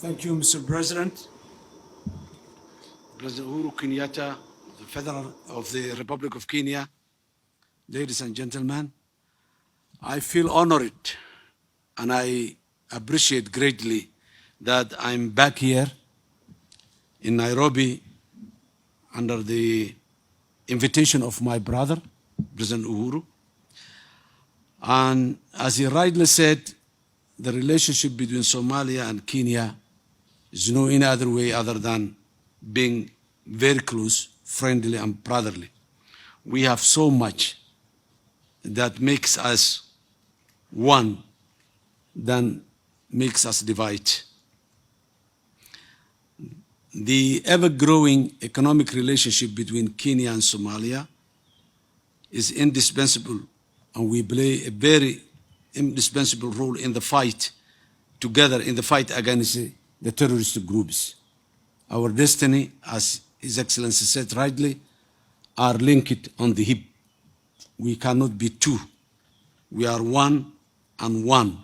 Thank you, Mr. President. President Uhuru Kenyatta, of the Republic of Kenya, ladies and gentlemen, I feel honored and I appreciate greatly that I'm back here in Nairobi under the invitation of my brother, President Uhuru. And as he rightly said, the relationship between Somalia and Kenya is no any other way other than being very close, friendly, and brotherly. We have so much that makes us one than makes us divide. The ever-growing economic relationship between Kenya and Somalia is indispensable, and we play a very indispensable role in the fight together in the fight against the terrorist groups. Our destiny, as His Excellency said rightly, are linked on the hip. We cannot be two. We are one and one.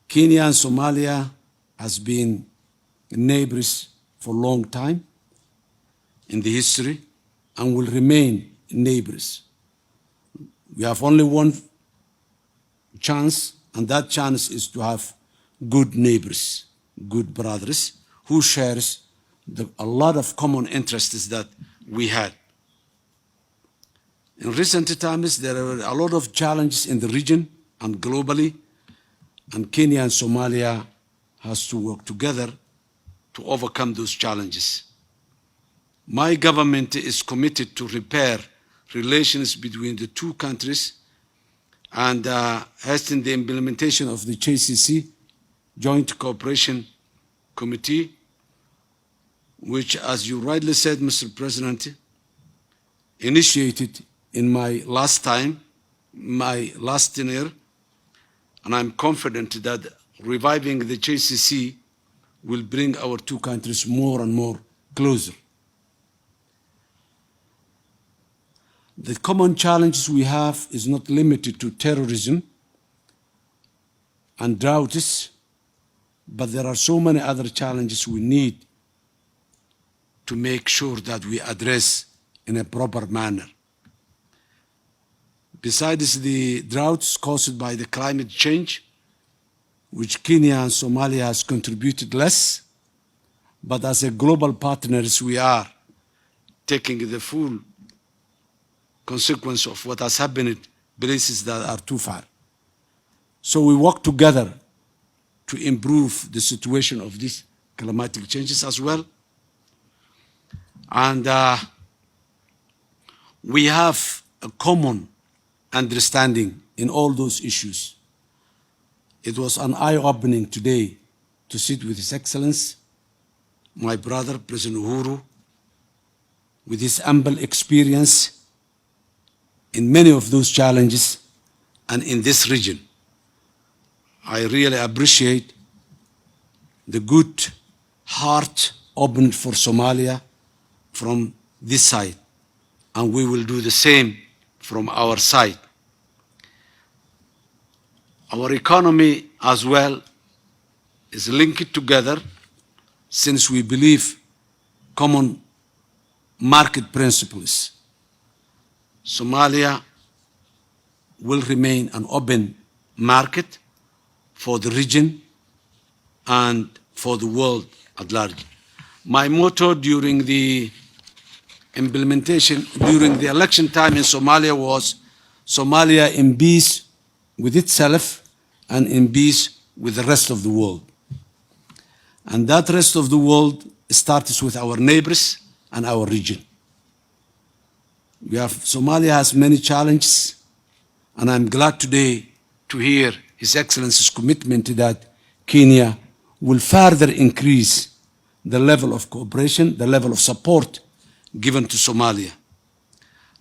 Kenya and Somalia has been neighbors for a long time in the history and will remain neighbors. We have only one chance, and that chance is to have good neighbors, good brothers, who shares a lot of common interests that we had. In recent times, there are a lot of challenges in the region and globally, and Kenya and Somalia has to work together to overcome those challenges. My government is committed to repair relations between the two countries and hasten the implementation of the JCC, Joint Cooperation Committee, which, as you rightly said, Mr. President, initiated in my last tenure, and I'm confident that reviving the JCC will bring our two countries more and more closer. The common challenges we have is not limited to terrorism and droughts, but there are so many other challenges we need to make sure that we address in a proper manner. Besides the droughts caused by the climate change, which Kenya and Somalia has contributed less, but as a global partners, we are taking the full consequence of what has happened in places that are too far. So we work together to improve the situation of these climatic changes as well. And we have a common understanding in all those issues. It was an eye-opening today to sit with His Excellency, my brother, President Uhuru, with his ample experience in many of those challenges and in this region. I really appreciate the good heart opened for Somalia from this side, and we will do the same from our side. Our economy as well is linked together since we believe common market principles. Somalia will remain an open market for the region and for the world at large. My motto during the election time in Somalia was Somalia in peace with itself and in peace with the rest of the world. And that rest of the world starts with our neighbors and our region. Somalia has many challenges, and I'm glad today to hear His Excellency's commitment that Kenya will further increase the level of cooperation, the level of support given to Somalia.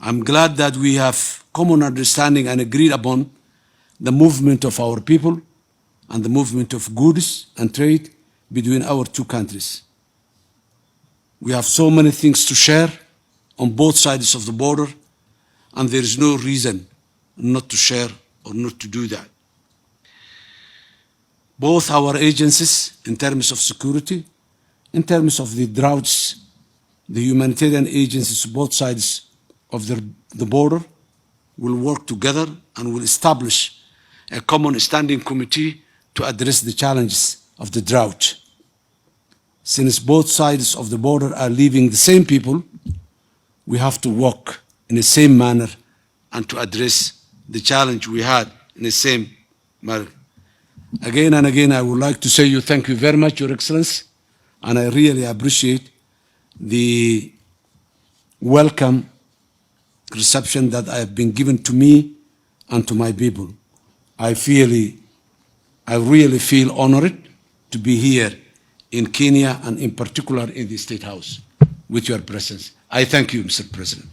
I'm glad that we have common understanding and agreed upon the movement of our people and the movement of goods and trade between our two countries. We have so many things to share on both sides of the border, and there is no reason not to share or not to do that. both our agencies in terms of security, in terms of the droughts, the humanitarian agencies, both sides of the border, will work together and will establish a common standing committee to address the challenges of the drought. Since both sides of the border are living the same people, we have to work in the same manner and to address the challenge we had in the same manner. Again and again, I would like to say thank you very much, Your Excellency, and I really appreciate the welcome reception that I have been given to me and to my people. I really feel honored to be here in Kenya and in particular in the State House with your presence. I thank you, Mr. President.